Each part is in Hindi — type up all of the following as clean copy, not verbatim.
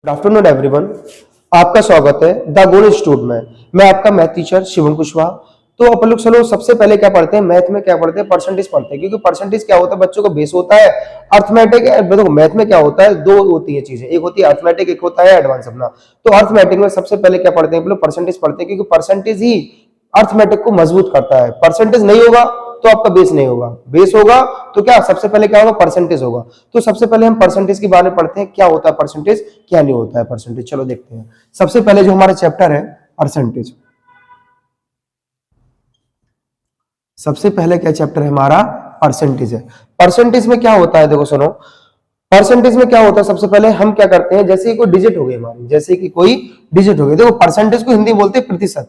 Good afternoon everyone. आपका स्वागत है द गुड इंस्टीट्यूट में। मैं आपका मैथ टीचर शिवम कुशवाहा। तो अपन लोग चलो सबसे पहले क्या पढ़ते हैं, मैथ में क्या पढ़ते हैं, परसेंटेज पढ़ते हैं। क्योंकि परसेंटेज क्या होता है, बच्चों का बेस होता है अर्थमेटिक। देखो मैथ में क्या होता है, दो होती है चीजें, एक होती है अर्थमेटिक, एक होता है एडवांस अपना। तो अर्थमेटिक में सबसे पहले क्या पढ़ते हैं हम लोग, परसेंटेज पढ़ते हैं। क्योंकि परसेंटेज ही अर्थमेटिक को मजबूत करता है। परसेंटेज नहीं होगा तो आपका बेस नहीं होगा, बेस होगा तो क्या सबसे पहले क्या होगा, परसेंटेज होगा। तो सबसे पहले हम परसेंटेज के बारे में पढ़ते हैं, क्या होता है परसेंटेज, क्या नहीं होता है परसेंटेज। चलो देखते हैं। सबसे पहले जो हमारा चैप्टर है परसेंटेज, सबसे पहले क्या चैप्टर है हमारा, परसेंटेज है। परसेंटेज में क्या होता है, देखो सुनो, परसेंटेज में क्या होता है, सबसे पहले हम क्या करते हैं, जैसे कोई डिजिट हो गई हमारी, जैसे कि कोई डिजिट हो गई। देखो परसेंटेज को हिंदी बोलते हैं प्रतिशत,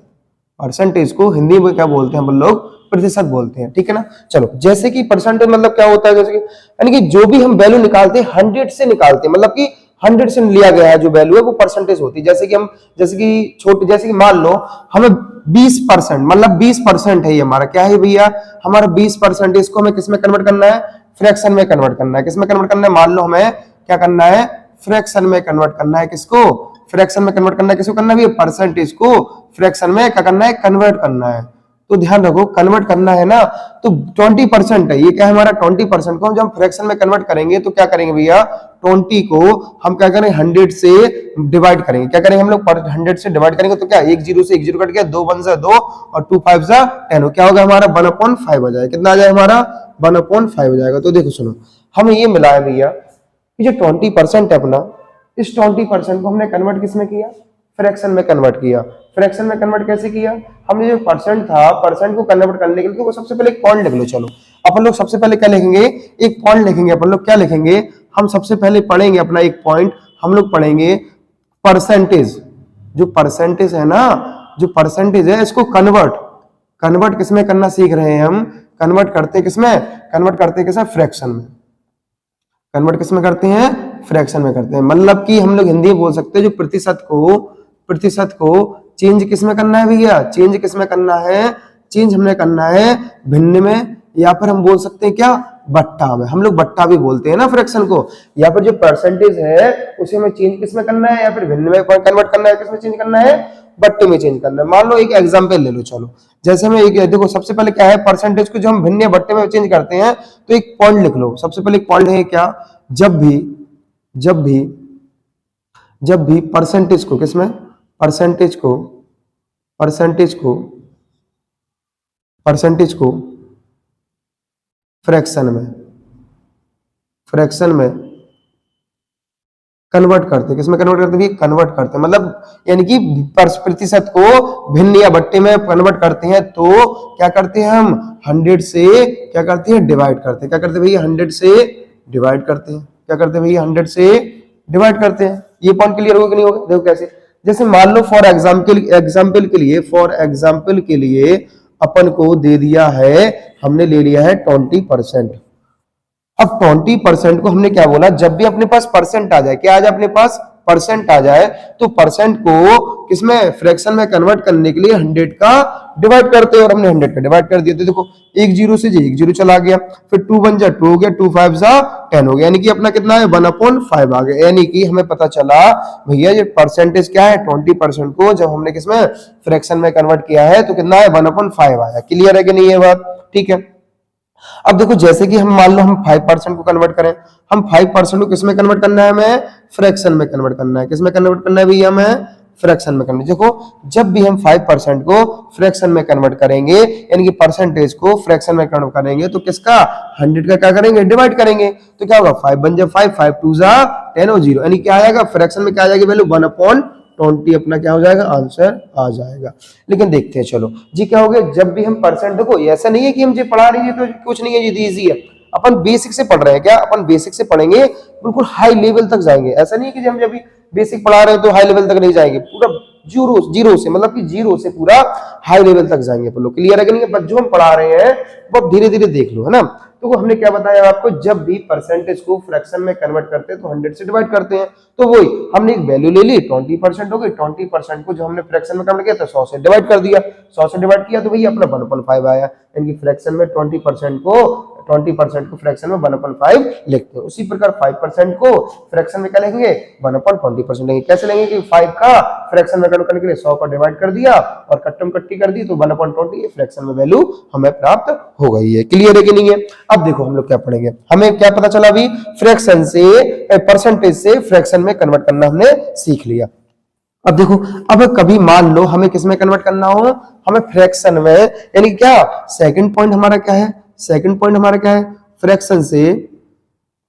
परसेंटेज को हिंदी में क्या बोलते हैं हम लोग, प्रतिशत बोलते हैं, ठीक है ना। चलो जैसे कि परसेंटेज मतलब क्या होता है, जैसे कि यानी कि जो भी हम वैल्यू निकालते हैं 100 से निकालते हैं, मतलब कि 100 से लिया गया है जो वैल्यू है वो परसेंटेज होती है। जैसे कि हम, जैसे कि छोटे, जैसे कि मान लो हमें 20%, मतलब 20% है ये हमारा, क्या है भैया, हमारा 20%। इसको हमें किस में कन्वर्ट करना है, फ्रैक्शन में कन्वर्ट करना है। किसमें कन्वर्ट करना है, मान लो हमें क्या करना है, फ्रैक्शन में कन्वर्ट करना है। किसको, फ्रैक्शन में कन्वर्ट करना है। किसको करना है, परसेंटेज को फ्रैक्शन में क्या करना है, कन्वर्ट करना है। तो ध्यान रखो कन्वर्ट करना है ना, तो 20% है ये, क्या है हमारा 20% को हम जब फ्रैक्शन में कन्वर्ट करेंगे तो क्या करेंगे भैया, 20 को हम क्या करेंगे 100 से डिवाइड करेंगे। क्या करेंगे हम लोग, 100 से डिवाइड करेंगे तो क्या, एक जीरो से एक जीरो कट गया, 2 1 से 2 और 2 5 से 10, क्या होगा हमारा 1/5 हो जाएगा। कितना आ जाएगा हमारा, 1/5 हो जाएगा। तो देखो सुनो, हमें ये मिला है भैया कि जो 20% है अपना, इस 20% को हमने कन्वर्ट किसमें किया, फ्रैक्शन में कन्वर्ट किया। फ्रैक्शन में कन्वर्ट कैसे किया, हमने जो परसेंट था, परसेंट को कन्वर्ट करने के लिए वो सबसे पहले एक पॉइंट लिख लो। चलो अपन लोग सबसे पहले क्या लिखेंगे, एक पॉइंट लिखेंगे। अपन लोग क्या लिखेंगे, हम सबसे पहले पढ़ेंगे अपना एक पॉइंट, हम लोग पढ़ेंगे परसेंटेज। जो परसेंटेज है ना, जो परसेंटेज है इसको कन्वर्ट, कन्वर्ट किसमें करना सीख रहे हैं हम, कन्वर्ट करते हैं किसमें, कन्वर्ट करते हैं किसमें, फ्रैक्शन में। कन्वर्ट किसमें करते हैं, फ्रैक्शन में करते हैं। मतलब कि हम लोग हिंदी में बोल सकते हैं जो प्रतिशत को चेंज किसमें करना है भैया, चेंज किसमें करना है, चेंज हमने करना है भिन्न में, या फिर हम बोल सकते हैं क्या, बट्टा में। हम लोग बट्टा भी बोलते हैं ना फ्रैक्शन को। या फिर जो परसेंटेज है उसे हमें चेंज किसमें करना है, या फिर भिन्न में कन्वर्ट करना है, किसमें चेंज करना है, बट्टे में चेंज करना है। मान लो एक एग्जांपल ले लो। चलो जैसे में एक देखो, सबसे पहले क्या है, परसेंटेज को जो हम भिन्न या बट्टे में चेंज करते हैं तो एक पॉइंट लिख लो। सबसे पहले एक पॉइंट है क्या, जब भी परसेंटेज को किसमें, परसेंटेज को फ्रैक्शन में कन्वर्ट करते, किसमें कन्वर्ट करते हैं, कन्वर्ट करते हैं, मतलब यानी कि प्रतिशत को भिन्न या बट्टे में कन्वर्ट करते हैं तो क्या करते हैं हम, 100 से क्या करते हैं, डिवाइड करते हैं। क्या करते हैं भैया, 100 से डिवाइड करते हैं। क्या करते हैं भैया, 100 से डिवाइड करते हैं। ये पॉइंट क्लियर होगा कि नहीं होगा, देखो कैसे। जैसे मान लो फॉर एग्जाम्पल के लिए अपन को दे दिया है, हमने ले लिया है 20%। अब 20% को हमने क्या बोला, जब भी अपने पास परसेंट आ जाए, क्या आ जाए अपने पास, परसेंट आ जाए, तो परसेंट को किसमें, फ्रैक्शन में कन्वर्ट करने के लिए 100 का डिवाइड करते हैं। और हमने 100 का डिवाइड कर दिया तो देखो एक जीरो से एक जीरो चला गया, फिर 2 1 जा 2 हो गया, 2 5 जा 10 हो गया, यानी कि अपना कितना है 1/5 आ गया। यानी कि हमें पता चला भैया ये परसेंटेज क्या है, 20% को जब हमने किसमें, फ्रैक्शन में कन्वर्ट किया है तो कितना है 1/5 आया। क्लियर है कि नहीं है बात, ठीक है। अब देखो जैसे कि हम मान लो हम 5% को कन्वर्ट करें, हम 5% को किसमें कन्वर्ट करना है, हमें फ्रैक्शन में कन्वर्ट करना है। किसमें कन्वर्ट करना है भैया, हमें फ्रैक्शन में करना है। देखो जब भी हम 5% को फ्रैक्शन में कन्वर्ट करेंगे, यानी कि परसेंटेज को फ्रैक्शन में कन्वर्ट करेंगे तो किसका, 100 का क्या करेंगे, डिवाइड करेंगे। तो क्या होगा, 5 1 जा 5, 5 2 जा 10 और 0, यानी क्या आएगा फ्रैक्शन में, क्या आ जाएगी वैल्यू 1/20, अपना क्या हो जाएगा, आंसर आ जाएगा। लेकिन देखते हैं चलो जी क्या हो गया, जब भी हम परसेंट, देखो ऐसा नहीं है कि हम जो पढ़ा रही है तो कुछ नहीं है, ये इजी है। अपन बेसिक से पढ़ रहे हैं, क्या अपन बेसिक से पढ़ेंगे, बिल्कुल हाई लेवल तक जाएंगे। ऐसा नहीं है कि हम जब भी बेसिक पढ़ा रहे हैं तो हाई लेवल तक नहीं जाएंगे, पूरा जीरो से, मतलब कि जीरो से पूरा हाई लेवल तक जाएंगे अपन लोग। क्लियर है कि नहीं, जो हम पढ़ा रहे हैं वो धीरे धीरे देख लो, है ना। तो हमने क्या बताया आपको, जब भी परसेंटेज को फ्रैक्शन में कन्वर्ट करते हैं तो 100 से डिवाइड करते हैं। तो वही हमने एक वैल्यू ले ली 20% हो गई, 20% को जो हमने फ्रैक्शन में कन्वर्ट किया तो 100 से डिवाइड कर दिया, 100 से डिवाइड किया तो भैया अपना 1/5 आया। यानी फ्रैक्शन में 20% को फ्रैक्शन में 1/5 लिखते हैं। उसी प्रकार 5% को फ्रैक्शन में क्या लिखेंगे, 1/20% लेंगे। कैसे लेंगे कि 5 का फ्रैक्शन में कन्वर्ट करने के लिए 100 पर डिवाइड कर दिया और कट्टम कट्टी कर दी तो 1/20 फ्रैक्शन में वैल्यू हमें प्राप्त हो गई है। क्लियर है कि नहीं है? अब देखो हम लोग क्या पढ़ेंगे, हमें क्या पता चला अभी, फ्रैक्शन से परसेंटेज से फ्रैक्शन में कन्वर्ट करना हमने सीख लिया। अब देखो, अब कभी मान लो हमें किस में कन्वर्ट करना हो, हमें फ्रैक्शन में, यानी क्या सेकंड पॉइंट हमारा क्या है, सेकंड पॉइंट हमारा क्या है, फ्रैक्शन से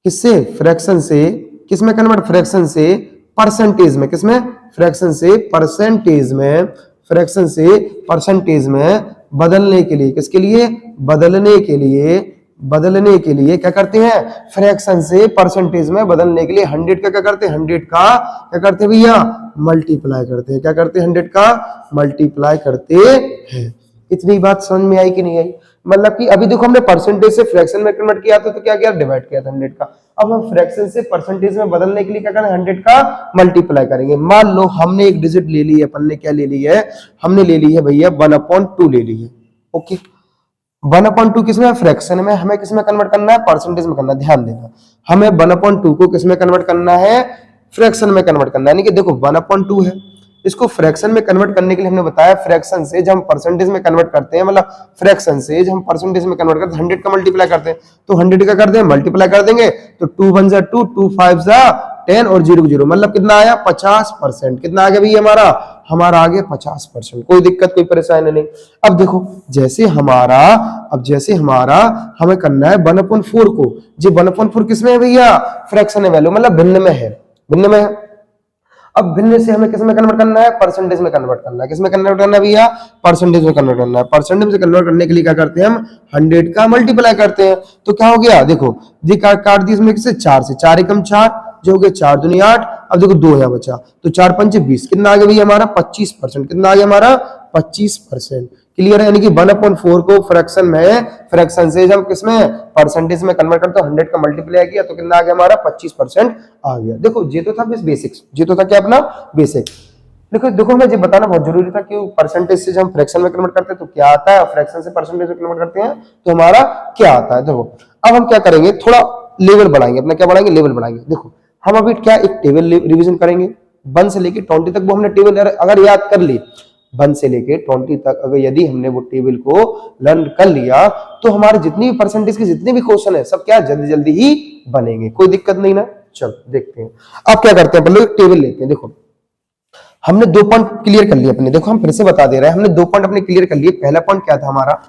किससे, फ्रैक्शन से किस में कन्वर्ट, फ्रैक्शन से परसेंटेज में, किसमें, फ्रैक्शन से परसेंटेज में, फ्रैक्शन से परसेंटेज में बदलने के लिए, किसके लिए, बदलने के लिए, बदलने के लिए क्या करते हैं, फ्रैक्शन से परसेंटेज में बदलने के लिए 100 का क्या करते हैं, 100 का क्या करते हैं भैया, मल्टीप्लाई करते हैं। क्या करते हैं, 100 का मल्टीप्लाई करते हैं। इतनी बात समझ में आई कि नहीं आई? मतलब कि अभी देखो हमने परसेंटेज से फ्रैक्शन में कन्वर्ट किया था तो क्या किया, डिवाइड किया था 100 का। अब हम फ्रैक्शन से परसेंटेज में बदलने के लिए क्या करें, 100 का मल्टीप्लाई करेंगे। मान लो हमने एक डिजिट ले ली है, अपन ने क्या ले ली है, हमने ले ली है भैया 1/2 ले ली है। ओके, 1/2 किसमें, फ्रैक्शन में, हमें किसमें कन्वर्ट करना है, परसेंटेज में करना है। ध्यान देना, हमें 1/2 को किसमें कन्वर्ट करना है, फ्रैक्शन में कन्वर्ट करना है। यानी कि देखो 1/2 है, इसको फ्रैक्शन में कन्वर्ट करने के लिए हमने बताया फ्रैक्शन से जब हम परसेंटेज में कन्वर्ट करते हैं, मतलब फ्रैक्शन से जब हम परसेंटेज में कन्वर्ट करते हैं 100 का मल्टीप्लाई करते हैं, तो 100 का करते हैं मल्टीप्लाई कर देंगे तो 2 1 जा 2, 2 5 जा 10 और 0 0, मतलब कितना आया 50%। कितना आ गया भैया हमारा, हमारा आ गया 50%। कोई दिक्कत कोई परेशानी नहीं। अब देखो जैसे हमारा, अब जैसे हमारा हमें करना है 1/4 को, जी 1/4 किसमें है भैया, फ्रैक्शन है वैल्यू, मतलब भिन्न में है, भिन्न में है। अब भिन्न से हमें किस में कन्वर्ट करना है, परसेंटेज में कन्वर्ट करना है। किस में कन्वर्ट करना है भैया, परसेंटेज में कन्वर्ट करना है। परसेंटेज में कन्वर्ट करने के लिए क्या करते हैं हम, 100 का मल्टीप्लाई करते हैं। तो क्या हो गया, देखो जी काट दी इसमें किससे, 4 से, 4 एकम 4 जो हो गया 4 दूनी 8, अब देखो 2 यहाँ बचा तो 4 पंचे 20, कितना आ गया भैया हमारा 25%। कितना आ गया हमारा 25%। क्लियर है? यानी कि 1/4 को फ्रैक्शन में, फ्रैक्शन से जब किसमें परसेंटेज में कन्वर्ट करते हैं 100 का मल्टीप्लाई किया तो कितना आ गया हमारा 25% आ गया। देखो ये तो था बेसिक्स, ये तो था क्या अपना बेसिक। देखो देखो हमें ये बताना बहुत जरूरी था कि परसेंटेज से जब हम फ्रैक्शन में कन्वर्ट करते हैं तो क्या आता है, फ्रैक्शन से परसेंटेज में कन्वर्ट करते हैं तो हमारा क्या आता है। देखो अब हम क्या करेंगे, थोड़ा लेवल बढ़ाएंगे अपना, क्या बढ़ाएंगे, लेवल बढ़ाएंगे। देखो हम अभी क्या एक टेबल रिवीजन करेंगे 1 से लेके 20 तक, वो हमने टेबल अगर याद कर ली 1 से लेके 20 तक, अगर यदि हमने वो टेबल को लर्न कर लिया तो हमारे जितनी भी परसेंटेज के जितने भी क्वेश्चन है सब क्या जल्दी जल्दी ही बनेंगे, कोई दिक्कत नहीं ना। चलो देखते हैं अब क्या करते हैं, पहले एक टेबल लेते हैं। देखो हमने 2 पॉइंट क्लियर कर लिए अपने, देखो हम फिर से बता दे रहे हैं, हमने 2 पॉइंट अपने क्लियर कर लिए। पहला पॉइंट क्या था हमारा,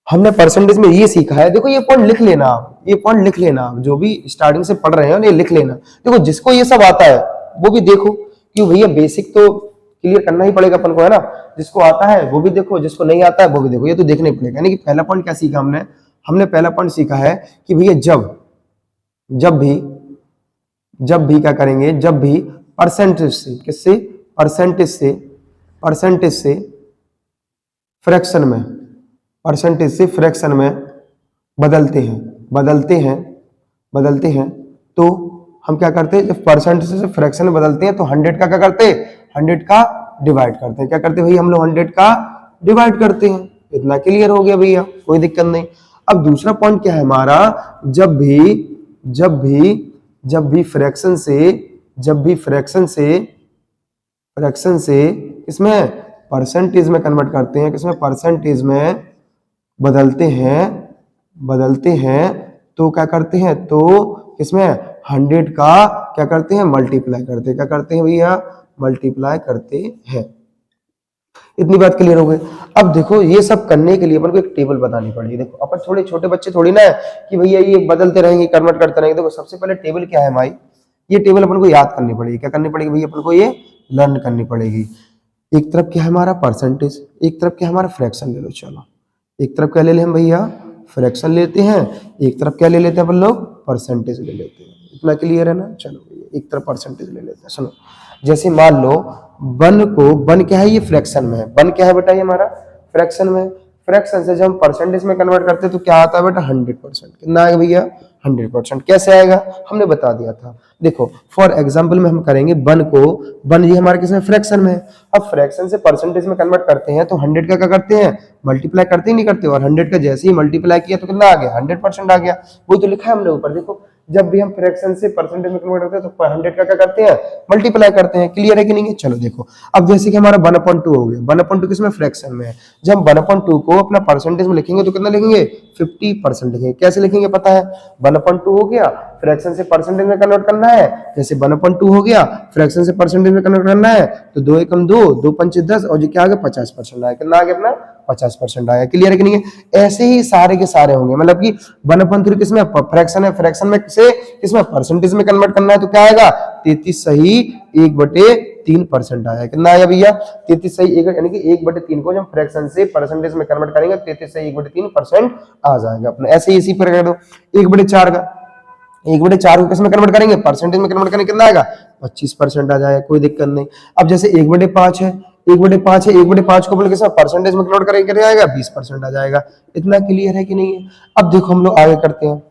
हमने परसेंटेज में ये सीखा है। देखो ये पॉइंट लिख लेना आप, ये पॉइंट लिख लेना आप, जो भी स्टार्टिंग से पढ़ रहे हैं ये लिख लेना। देखो जिसको ये सब आता है वो भी देखो, क्यों भैया बेसिक तो क्लियर करना ही पड़ेगा अपन को, है ना। जिसको आता है वो भी देखो, जिसको नहीं आता है वो भी देखो, ये तो देखना ही पड़ेगा। यानी कि पहला पॉइंट क्या सीखा हमने, हमने पहला पॉइंट सीखा है कि भैया जब भी क्या करेंगे, जब भी परसेंटेज से, किससे, परसेंटेज से फ्रैक्शन में, परसेंटेज से फ्रैक्शन में बदलते हैं तो हम क्या करते हैं, जब परसेंटेज से फ्रैक्शन में बदलते हैं तो 100 का क्या करते हैं, 100 का डिवाइड करते हैं। क्या करते हैं भैया हम लोग 100 का डिवाइड करते हैं। इतना क्लियर हो गया भैया, कोई दिक्कत नहीं। अब दूसरा पॉइंट क्या है हमारा, जब भी फ्रैक्शन से इसमें परसेंटेज में कन्वर्ट करते हैं, किसमें, परसेंटेज में बदलते हैं तो क्या करते हैं, तो इसमें 100 का क्या करते हैं, मल्टीप्लाई करते हैं। क्या करते हैं भैया, मल्टीप्लाई करते हैं। इतनी बात क्लियर हो गई। अब देखो ये सब करने के लिए अपन को एक टेबल बतानी पड़ेगी। देखो अपन थोड़े छोटे बच्चे थोड़ी ना है कि भैया ये बदलते रहेंगे कन्वर्ट करते रहेंगे। देखो सबसे पहले टेबल क्या है हमारी, ये टेबल अपन को याद करनी पड़ेगी। क्या करनी पड़ेगी भैया, अपन को ये लर्न करनी पड़ेगी। एक तरफ क्या है हमारा परसेंटेज, एक तरफ क्या हमारा फ्रैक्शन ले लो। चलो एक तरफ क्या ले ले हम भैया, फ्रैक्शन लेते हैं, एक तरफ क्या ले लेते हैं अपन लोग, परसेंटेज ले लेते हैं। इतना क्लियर है ना। चलो भैया एक तरफ परसेंटेज ले लेते हैं। सुनो जैसे मान लो 1 क्या है, ये फ्रैक्शन में है, 1 क्या है बेटा ये हमारा फ्रैक्शन में। फ्रैक्शन से जब हम परसेंटेज में कन्वर्ट करते हैं तो क्या आता है बेटा 100%। कितना आएगा भैया 100%। कैसे आएगा हमने बता दिया था। देखो फॉर एग्जांपल में हम करेंगे 1 को, 1 ये हमारे किसमें फ्रैक्शन में है। अब फ्रैक्शन से परसेंटेज में कन्वर्ट करते हैं तो 100 का क्या करते हैं मल्टीप्लाई करते ही नहीं करते, और 100 का जैसे ही मल्टीप्लाई किया तो कितना आ गया 100% आ गया। वो तो लिखा है हमने ऊपर। देखो जब भी हम फ्रैक्शन से परसेंटेज में कन्वर्ट करते हैं तो 100 का क्या करते हैं मल्टीप्लाई करते हैं। क्लियर है कि नहीं है। चलो देखो अब जैसे कि हमारा 1/2 हो गया, 1/2 किसमें फ्रैक्शन में है। जब 1/2 को अपना परसेंटेज में लिखेंगे तो कितना लिखेंगे 50% लिखेंगे। कैसे लिखेंगे पता है, 1/2 हो गया, फ्रैक्शन से परसेंटेज में कन्वर्ट करना है, जैसे 1/2 हो गया फ्रैक्शन से परसेंटेज में कन्वर्ट करना है तो 2 एकम 2, 2 पंचे 10 और जो क्या आ गया 50% आया। कितना आ गया अपना 50% आया। क्लियर है कि नहीं है। ऐसे ही सारे के सारे होंगे, मतलब कि 1/3 किसमें फ्रैक्शन है, फ्रैक्शन में से किसमें परसेंटेज में कन्वर्ट करना है तो क्या आएगा 33 सही 1/3% आया। कितना आया भैया 33 सही 1, यानी कि 1/3 को जब फ्रैक्शन से परसेंटेज में कन्वर्ट करेंगे 33 सही 1/3% आ जाएगा अपना। ऐसे ही इसी पर कर दो 1/4 का, 1/4 को किसमें कन्वर्ट करेंगे परसेंटेज में कन्वर्ट करेंगे कितना आएगा 25% आ जाएगा, कोई दिक्कत नहीं। अब जैसे 1/5 है, 1/5 है, 1/5 को बोले किसमें परसेंटेज में कन्वर्ट करेंगे कितना आएगा 20% आ जाएगा। इतना क्लियर है कि नहीं है। अब देखो हम लोग आगे करते हैं।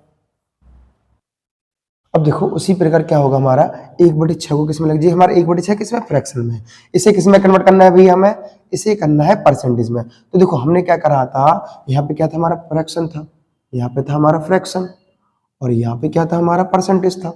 अब देखो उसी प्रकार क्या होगा हमारा 1/6 को किसमें लग जाए, हमारा 1/6 किसमें फ्रैक्शन में, इसे किसमें कन्वर्ट करना है भैया हमें, इसे करना है परसेंटेज में। तो देखो हमने क्या करा था, यहाँ पे क्या था हमारा फ्रैक्शन था, यहाँ पे था हमारा फ्रैक्शन, और यहाँ पे क्या था हमारा परसेंटेज था,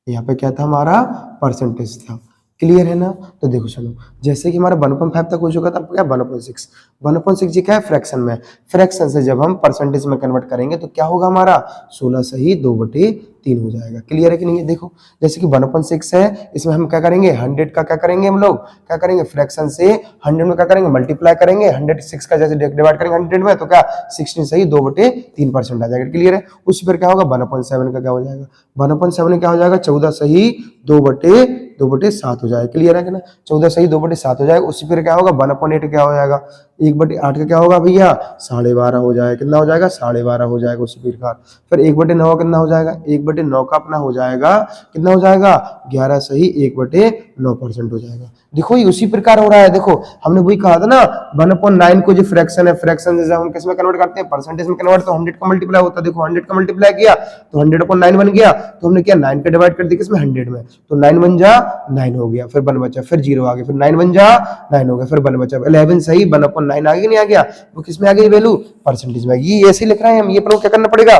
यहाँ पे क्या था हमारा परसेंटेज था। क्लियर है ना। तो देखो सुनो जैसे कि हमारा 1/5 तक हो चुका था, अब क्या 1/6, 1/6 जी क्या है फ्रैक्शन में, फ्रैक्शन से जब हम परसेंटेज में कन्वर्ट करेंगे तो क्या होगा हमारा 16 सही 2/3 हो जाएगा। क्लियर है कि नहीं है। देखो जैसे कि 1/6 है, इसमें हम क्या करेंगे 100 का क्या करेंगे हम लोग क्या करेंगे फ्रैक्शन से 100 में क्या करेंगे मल्टीप्लाई करेंगे, 106 का जैसे डिवाइड करेंगे 100 में तो क्या 16 सही 2/3% आ जाएगा। क्लियर है। उसी पर क्या होगा 1/7 का क्या हो जाएगा, 1/7 क्या हो जाएगा 14 सही 2/7 हो जाएगा। क्लियर है कि ना, 14 सही 2/7 हो जाएगा। उसी पर क्या होगा 1/8 क्या हो जाएगा 1/8 का क्या होगा भैया 12.5 हो जाएगा। कितना हो जाएगा 12.5 हो जाएगा उसी प्रकार। फिर 1/9 कितना हो जाएगा 1/9 का अपना हो जाएगा कितना हो जाएगा 11 सही 1/9% हो जाएगा। देखो ये उसी प्रकार हो रहा है। देखो हमने वही कहा था ना 1/9 को जो फ्रैक्शन है, फ्रैक्शन से जब हम किस में कन्वर्ट करते हैं परसेंटेज में कन्वर्ट, तो 100 का मल्टीप्लाई होता है। देखो 100 का मल्टीप्लाई किया तो 100/9 बन गया, तो हमने क्या 9 का डिवाइड कर दिया किसमें 100 में, तो 9 बन जा 9 हो गया, फिर 1 बचा, फिर 0 आ गया, फिर 9 बन जा 9 हो गया, फिर 1 बचा, 11 सही 1/9 आ गया नहीं आ गया, वो किसमें आ गई वैल्यू परसेंटेज में। ये ऐसे लिख रहे हैं हम, ये पर क्या करना पड़ेगा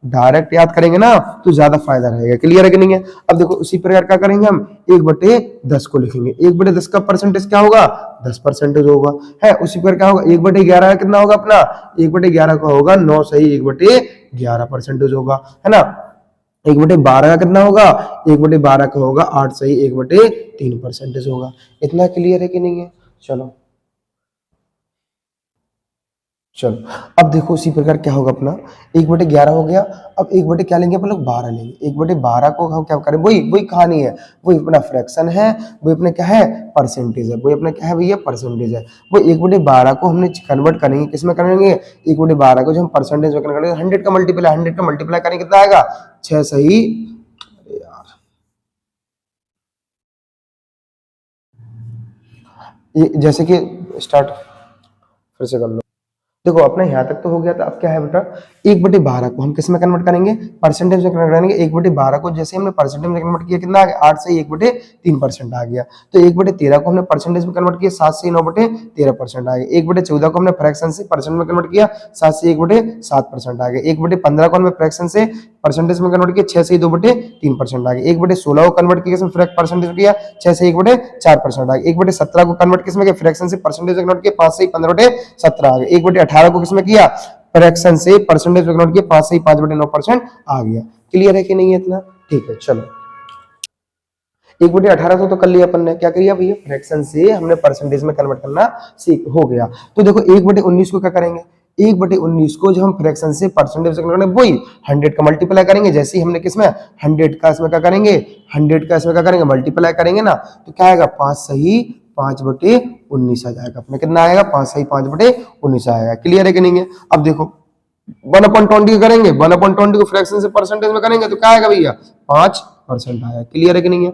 डायरेक्ट याद करेंगे ना तो ज्यादा फायदा रहेगा। क्लियर है कि नहीं है। अब देखो उसी प्रकार क्या करेंगे हम 1/10 को लिखेंगे, 1/10 का परसेंटेज क्या होगा 10% होगा है। उसी पर क्या होगा 1/11 कितना होगा अपना 1/11 का होगा 9 सही 1/11% होगा है ना। 1/12 का कितना होगा 1/12 का होगा 8 सही 1/3% होगा। इतना क्लियर है कि नहीं है। चलो अब देखो उसी प्रकार क्या होगा अपना 1/11 हो गया। अब 1 क्या लेंगे अपन लोग 12 लेंगे। 1/12 को हम क्या करें वही वही कहानी है, वही अपना फ्रैक्शन है, वही अपने क्या है परसेंटेज है, वही अपना क्या है भैया परसेंटेज है। वो 1/12 को हमने कन्वर्ट करेंगे किसमें करेंगे 1/12 को जो हम परसेंटेज में कन्वर्ट करेंगे 100 का मल्टीप्लाई करेंगे कितना आएगा 6 सही। जैसे कि स्टार्ट फिर से कर लो। देखो अपने यहाँ तक तो हो गया था। अब क्या है बेटा 1/12 को हम किस में कन्वर्ट करेंगे परसेंटेज में कन्वर्ट करेंगे। 1/12 को जैसे हमने परसेंटेज में कन्वर्ट किया कितना आ गया 8 से 1/3% आ गया। तो 1/13 को हमने परसेंटेज में कन्वर्ट किया 7 से 9/13% आ गया। 1/14 को हमने फ्रैक्शन से परसेंट में कन्वर्ट किया 7 से 1/7% आ गया। 1/15 को हमने फ्रैक्शन से परसेंटेज में कन्वर्ट किया 6 से 2/3% आ गया। 1/16 को कन्वर्ट किया इसमें परसेंटेज किया 6 से 1/4% आ गया। 1/17 को कन्वर्ट किसमें किया फ्रैक्शन से परसेंटेज में कन्वर्ट किया 5 से 15/17 आ गया। 1/18 को किसमें किया फ्रैक्शन से परसेंटेज में कन्वर्ट किया 5 से 5/9% आ गया। क्लियर है कि नहीं है इतना। ठीक है चलो 1/18 तो कर लिया अपन ने, क्या किया भैया फ्रैक्शन से हमने परसेंटेज में कन्वर्ट करना सीख हो गया। तो देखो 1/19 को क्या करेंगे 1/19 को जो हम फ्रैक्शन से परसेंटेज में कन्वर्ट करेंगे वही 100 का मल्टीप्लाई करेंगे। जैसे ही हमने किसमें 100 का इसमें क्या करेंगे 100 का इसमें क्या करेंगे मल्टीप्लाई करेंगे ना तो क्या आएगा 5 सही 5/19 आ जाएगा अपने। कितना आएगा 5 सही 5/19 आएगा। क्लियर है कि नहीं है। अब देखो 1/20 करेंगे 1/20 को फ्रैक्शन से परसेंटेज में करेंगे तो क्या आएगा भैया 5% आएगा। क्लियर है कि नहीं है।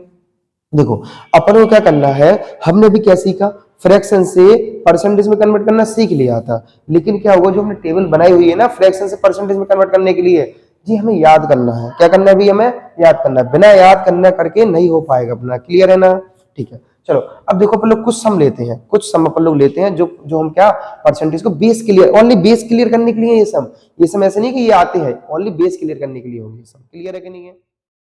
देखो अपन को क्या करना है, हमने भी क्या सीखा, फ्रैक्शन से परसेंटेज में कन्वर्ट करना सीख लिया था, लेकिन क्या होगा जो हमने टेबल बनाई हुई है ना फ्रैक्शन से परसेंटेज में कन्वर्ट करने के लिए, जी हमें याद करना है। क्या करना है भी, हमें याद करना है, बिना याद करना करके नहीं हो पाएगा अपना। क्लियर है ना? ठीक है, चलो अब देखो अपन लोग कुछ सम लेते हैं, कुछ सम अपन लोग लेते हैं जो जो हम क्या परसेंटेज को base clear, only base clear करने के लिए ये सम ऐसे नहीं कि ये आते हैं, ओनली बेस क्लियर करने के लिए होंगे सम। क्लियर है कि नहीं है?